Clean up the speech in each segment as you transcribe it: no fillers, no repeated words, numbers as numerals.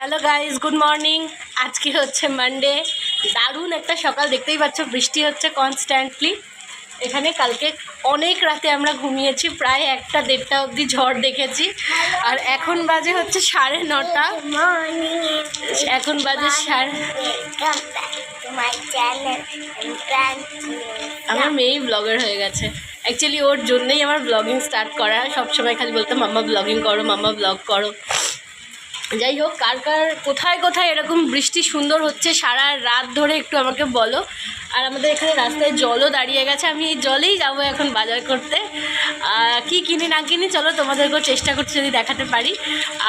Hello guys, good morning. আজকে হচ্ছে Monday. দারুণ একটা সকাল, দেখতেই পাচ্ছ বৃষ্টি হচ্ছে কনস্ট্যান্টলি এখানে। কালকে অনেক রাতে আমরা ঘুমিয়েছি, প্রায় 1টা-1:30 অবধি ঝড় দেখেছি। আর এখন বাজে হচ্ছে 9:30। এখন বাজে আমার মেয়েই ব্লগার হয়ে গেছে। অ্যাকচুয়ালি ওর জন্যই আমার ব্লগিং স্টার্ট করা। সবসময় খালি বলতো মাম্মা ব্লগিং করো, মাম্মা ব্লগ করো। যাই হোক, কার কার কোথায় কোথায় এরকম বৃষ্টি সুন্দর হচ্ছে সারা রাত ধরে একটু আমাকে বলো। আর আমাদের এখানে রাস্তায় জলও দাঁড়িয়ে গেছে। আমি এই জলেই যাব এখন বাজার করতে। কি কিনি না কিনি চলো তোমাদেরকেও চেষ্টা করছি যদি দেখাতে পারি।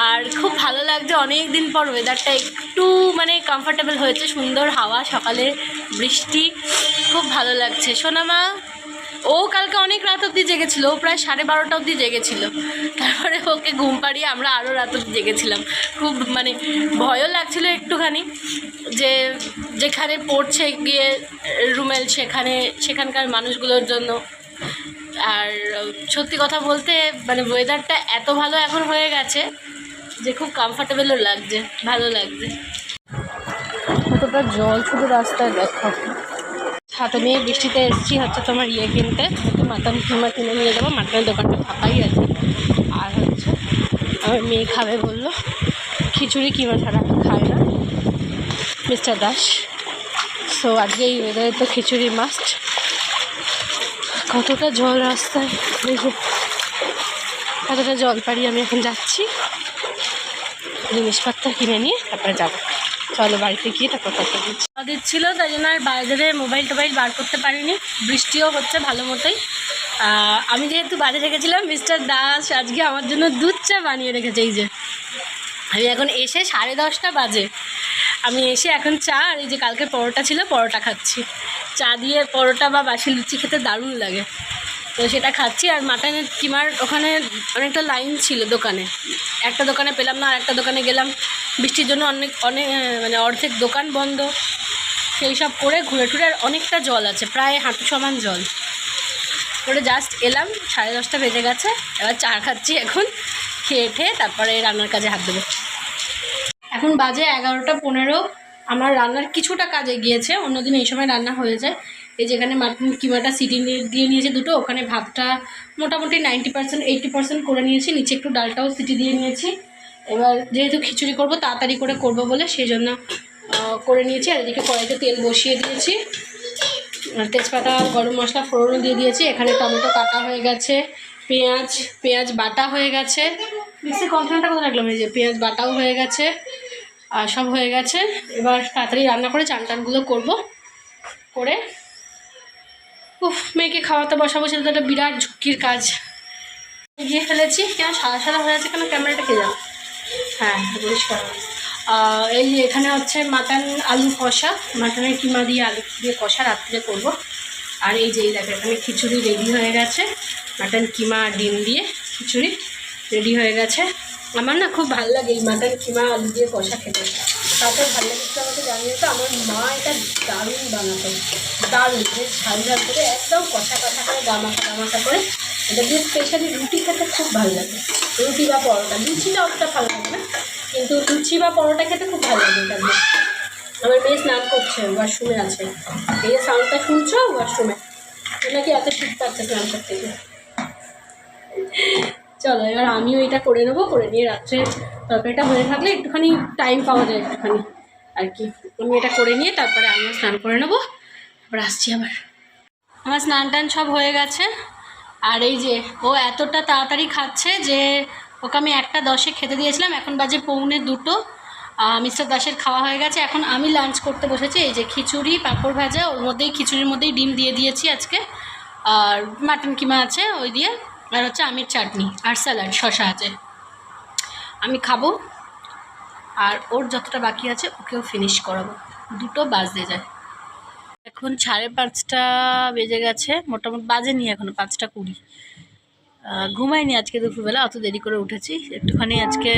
আর খুব ভালো লাগছে, অনেক দিন পর ওয়েদারটা একটু মানে কমফর্টেবল হয়েছে। সুন্দর হাওয়া, সকালে বৃষ্টি, খুব ভালো লাগছে। সোনামা ও কালকে অনেক রাত অবধি জেগেছিল, ও প্রায় 12:30 অবধি জেগেছিল। তারপরে ওকে ঘুম পাড়িয়ে আমরা আরও রাত অবধি জেগেছিলাম। খুব মানে ভয়ও লাগছিল একটুখানি, যে যেখানে পড়ছে গিয়ে রুমেল সেখানকার মানুষগুলোর জন্য। আর সত্যি কথা বলতে মানে ওয়েদারটা এত ভালো এখন হয়ে গেছে যে খুব কমফর্টেবলও লাগছে, ভালো লাগছে। কতটা জল শুধু রাস্তায় দেখো। হাতে নিয়ে বৃষ্টিতে এসেছি হচ্ছে তোমার কিনতে, একটু মাটন কিমা কিনে নিয়ে যাবো। মাটনের দোকানটা ফাঁকাই আছে। আর হচ্ছে আমার মেয়ে খাবে বললো, খিচুড়ি কিমা ছাড়া খায় না মিস্টার দাস। সো আজকে এই ওয়েদারে তো খিচুড়ি মাস্ট। কতটা জল রাস্তায়, কতটা জল পাড়ি আমি এখন যাচ্ছি জিনিসপত্র কিনে নিয়ে, তারপরে যাবো। চলো বাড়িতে গিয়ে তারপর কথা দিচ্ছি। দিচ্ছিলো তাই জন্য আর বাজারে মোবাইল টোবাইল বার করতে পারিনি। বৃষ্টিও হচ্ছে ভালো মতোই। আমি যেহেতু বাজারে গেছিলাম, মিস্টার দাস আজকে আমার জন্য দুধ চা বানিয়ে রেখেছে। এই যে আমি এখন এসে 10:30 বাজে, আমি এসে এখন চা আর এই যে কালকে পরোটা ছিল, পরোটা খাচ্ছি। চা দিয়ে পরোটা বা বাসি লুচি খেতে দারুণ লাগে, তো সেটা খাচ্ছি। আর মাটনের কিমার ওখানে অনেকটা লাইন ছিল দোকানে, একটা দোকানে পেলাম না, আর একটা দোকানে গেলাম। বৃষ্টির জন্য অনেক মানে অর্ধেক দোকান বন্ধ। সেই সব করে ঘুরে টুরে, আর অনেকটা জল আছে, প্রায় হাঁটু সমান জল করে জাস্ট এলাম। 10:30 বেজে গেছে। এবার চা খাচ্ছি এখন, খেয়ে তারপরে রান্নার কাজে হাত দেবো। এখন বাজে 11:15। আমার রান্নার কিছুটা কাজে গিয়েছে, অন্যদিন এই সময় রান্না হয়ে যায়। এই যেখানে মাটন কিমাটা সিটি দিয়ে নিয়েছে দুটো, ওখানে ভাতটা মোটামুটি 90% 80% করে নিয়েছি, নিচে একটু ডালটাও সিটি দিয়ে নিয়েছি। এবার যেহেতু খিচুড়ি করব, তাড়াতাড়ি করে করব বলে সেই জন্য করে নিয়েছি। আর এদিকে কড়াইতে তেল বসিয়ে দিয়েছি, তেজপাতা গরম মশলা ফোড়নও দিয়ে দিয়েছি। এখানে টমেটো কাটা হয়ে গেছে, পেঁয়াজ বাটা হয়ে গেছে। মিক্সির কন্টেনারটা কোথায় রাখলাম, এই যে পেঁয়াজ বাটাও হয়ে গেছে, আর সব হয়ে গেছে। এবার তাড়াতাড়ি রান্না করে চানটানগুলো করবো, করে মেয়েকে খাওয়াতে বসাবো। সেটা তো একটা বিরাট ঝুঁকির কাজ। গিয়ে ফেলেছি, কেন সাদা সাদা হয়ে আছে কেন ক্যামেরাটা, কে যাও? হ্যাঁ পরিষ্কার। এই যে এখানে হচ্ছে মাটন আলু কষা, মাটনের কিমা দিয়ে আলু দিয়ে কষা রাত্রে করবো। আর এই যে দেখো এখানে খিচুড়ি রেডি হয়ে গেছে, মাটন কিমা ডিম দিয়ে খিচুড়ি রেডি হয়ে গেছে। আমার না খুব ভালো লাগে এই মাটন কিমা আলু দিয়ে কষা খেতে, তাতে ভালো লাগে। আমাকে জানিয়ে তো আমার মা এটা দারুণ বানাতো, দারুণ ঝাল ঝাল করে একদম কষা কষা করে গামাখা করে। এটা দিয়ে স্পেশালি রুটি খেতে খুব ভালো লাগে, রুটি বা পরোটা। লুচিটা অতটা ভালো লাগে না, কিন্তু লুচি বা পরোটা খেতে খুব ভালো লাগে এটা দিয়ে। আমার মেয়ে স্নান করছে, ওয়াশরুমে আছে, এই যে সাউন্ডটা শুনছো ওয়াশরুমে, নাকি এত শীত পাচ্ছে স্নান করতে গিয়ে। চলো এবার আমিও এটা করে নেবো, করে নিয়ে রাত্রে তরকারিটা হয়ে থাকলে একটুখানি টাইম পাওয়া যায় একটুখানি আর কি। আমি এটা করে নিয়ে তারপরে আমিও স্নান করে নেবো, তারপর আসছি আবার। আমার স্নান টান সব হয়ে গেছে। আর এই যে ও এতটা তাড়াতাড়ি খাচ্ছে যে ওকে আমি 1:10 খেতে দিয়েছিলাম, এখন বাজে 1:45। মিস্টার দাসের খাওয়া হয়ে গেছে, এখন আমি লাঞ্চ করতে বসেছি। এই যে খিচুড়ি, পাঁপড় ভাজা, ওর মধ্যেই খিচুড়ির মধ্যেই ডিম দিয়ে দিয়েছি আজকে, আর মাটন কিমা আছে ওই দিয়ে, আর হচ্ছে আমের চাটনি আর স্যালাড, শসা আছে। আমি খাবো, আর ওর যতটা বাকি আছে ওকেও ফিনিশ করাবো। 2টো বাজতে যায়। এখন 5:30 বেজে গেছে, মোটামুটি বাজেনি এখনও 5:20। ঘুমাইনি আজকে দুপুরবেলা, অত দেরি করে উঠেছি একটুখানি। আজকে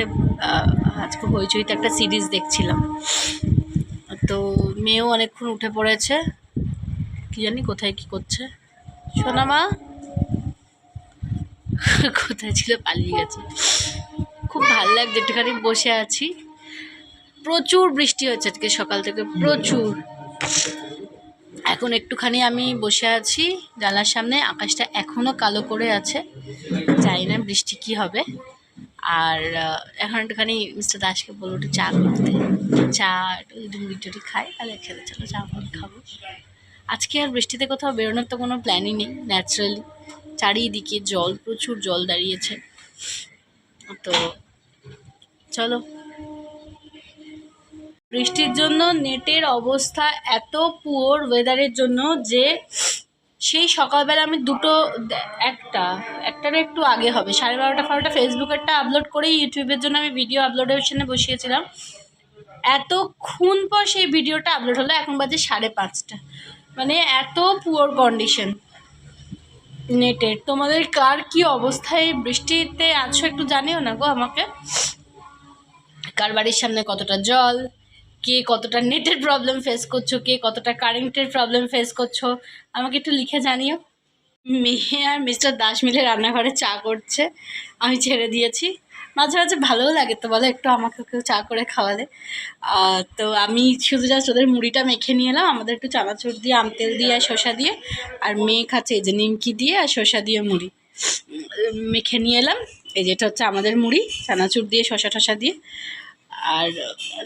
হইচইতে একটা সিরিজ দেখছিলাম, তো মেয়েও অনেকক্ষণ উঠে পড়েছে, কি জানি কোথায় কি করছে। সোনামা কোথায় ছিল, পালিয়ে গেছে। খুব ভালো লাগছে, একটুখানি বসে আছি। প্রচুর বৃষ্টি হচ্ছে আজকে সকাল থেকে, প্রচুর। এখন একটুখানি আমি বসে আছি জানলার সামনে, আকাশটা এখনও কালো করে আছে, জানি না বৃষ্টি কি হবে। আর এখন একটুখানি মিস্টার দাসকে বলবো একটু চা করতে, চা একটু মুড়ি টুড়ি খাই, তাহলে খেলে চলো চা করে খাবো। আজকে আর বৃষ্টিতে কোথাও বেরোনোর তো কোনো প্ল্যানই নেই, ন্যাচারালি চারিদিকে জল, প্রচুর জল দাঁড়িয়েছে। তো চলো। বৃষ্টির জন্য নেটের অবস্থা এত পুয়ার ওয়েদারের জন্য যে সেই সকালবেলা আমি একটার একটু আগে হবে 12:30 ফেসবুকেরটা আপলোড করে ইউটিউবের জন্য আমি ভিডিও আপলোডেশনে বসিয়েছিলাম। এতক্ষণ পর সেই ভিডিওটা আপলোড হলো, এখন বাজে 5:30। মানে এত পুয়ার কন্ডিশন নেটের। তোমাদের কার কি অবস্থায় বৃষ্টিতে আছো একটু জানিও না গো আমাকে, কার বাড়ির সামনে কতটা জল, কে কতটা নেটের প্রবলেম ফেস করছো, কে কতটা কারেন্টের প্রবলেম ফেস করছো, আমাকে একটু লিখে জানিও। মেয়ে আর মিস্টার দাস মিলে রান্নাঘরে চা করছে, আমি ছেড়ে দিয়েছি। মাঝে মাঝে ভালোও লাগে তো বলো, একটু আমাকে কেউ চা করে খাওয়ালে। তো আমি শুধু জাস্ট ওদের মুড়িটা মেখে নিয়ে এলাম, আমাদের একটু চানাচুর দিয়ে, আম তেল দিয়ে আর শসা দিয়ে, আর মেয়ে খাচ্ছে এই যে নিমকি দিয়ে আর শসা দিয়ে মুড়ি মেখে নিয়ে এলাম। এই যেটা হচ্ছে আমাদের মুড়ি, চানাচুর দিয়ে শসা টসা দিয়ে। আর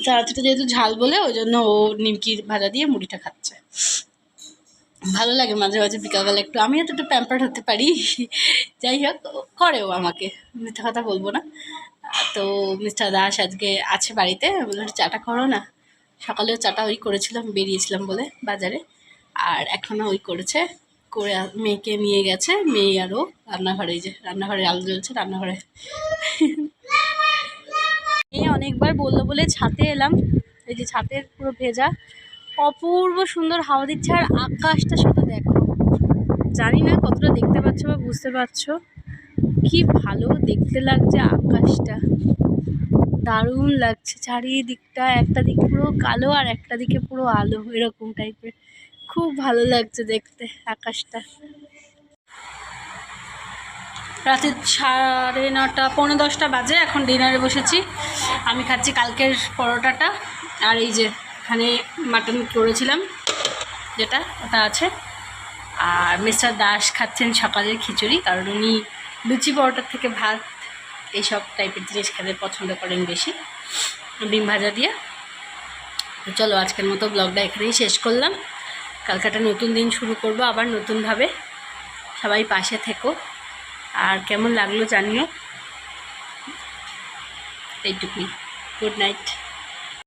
চানাচুরটা যেহেতু ঝাল বলে ওই জন্য ও নিমকি ভাজা দিয়ে মুড়িটা খাচ্ছে। ভালো লাগে মাঝে মাঝে বিকালবেলা একটু, আমিও তো একটু প্যাম্পার্ড হতে পারি। যাই হোক, করেও আমাকে, মিথ্যা কথা বলবো না। তো মিস্টার দাস আজকে আছে বাড়িতে, বললো চাটা করো না। সকালেও চাটা ওই করেছিলাম, বেরিয়েছিলাম বলে বাজারে, আর এখনও ওই করেছে, করে মেয়েকে নিয়ে গেছে। মেয়ে আরও রান্নাঘরে, এই যে রান্নাঘরে আলো জ্বলছে, রান্নাঘরে। মেয়ে অনেকবার বললো বলে ছাতে এলাম, এই যে ছাতের পুরো ভেজা, অপূর্ব সুন্দর হাওয়া দিচ্ছে। আর আকাশটা শুধু দেখো, জানি না কতটা দেখতে পাচ্ছ বা বুঝতে পারছো, কি ভালো দেখতে লাগছে আকাশটা, দারুণ লাগছে চারিদিকটা। একটা দিক পুরো কালো আর একটা দিকে পুরো আলো, এরকম টাইপের, খুব ভালো লাগছে দেখতে আকাশটা। রাতে 9:30 পৌনে 10টা বাজে, এখন ডিনারে বসেছি। আমি খাচ্ছি কালকের পরোটাটা, আর এই যে এখানে মাটন করেছিলাম যেটা, ওটা আছে। আর মিস্টার দাস খাচ্ছেন সকালের খিচুড়ি, কারণ উনি লুচি পরোটার থেকে ভাত এইসব টাইপের জিনিস খেতে পছন্দ করেন বেশি, ডিম ভাজা দিয়ে। তো চলো আজকের মতো ব্লগটা এখানেই শেষ করলাম। কালকে একটা নতুন দিন শুরু করব আবার নতুনভাবে। সবাই পাশে থেকো, আর কেমন লাগলো জানিও। এইটুকুই, গুড নাইট।